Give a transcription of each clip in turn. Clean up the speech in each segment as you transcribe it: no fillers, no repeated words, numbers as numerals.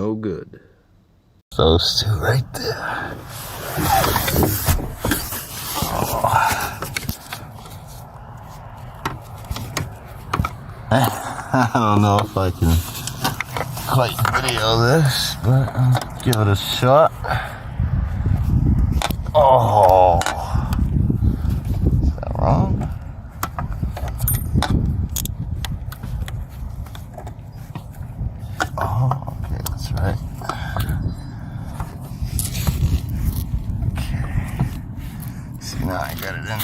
no good. Those two right there. I don't know if I can quite video this, but I'll give it a shot. Oh, is that wrong? Oh, okay, that's right. Okay. See, now I got it in there.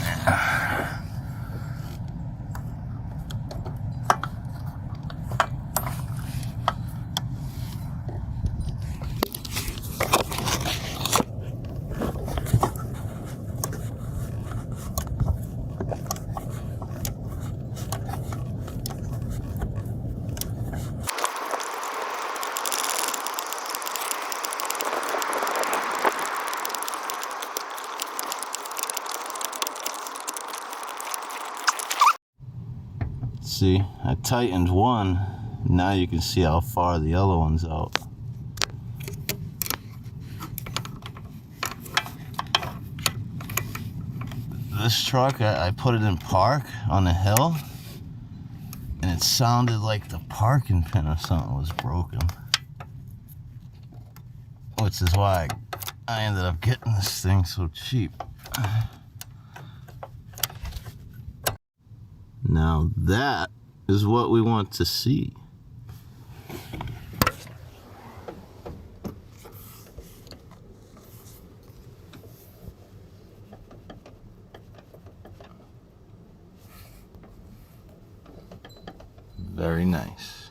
See, I tightened one. Now you can see how far the other one's out. This truck, I put it in park on the hill, and it sounded like the parking pin or something was broken. Which is why I ended up getting this thing so cheap. Now that is what we want to see. Very nice.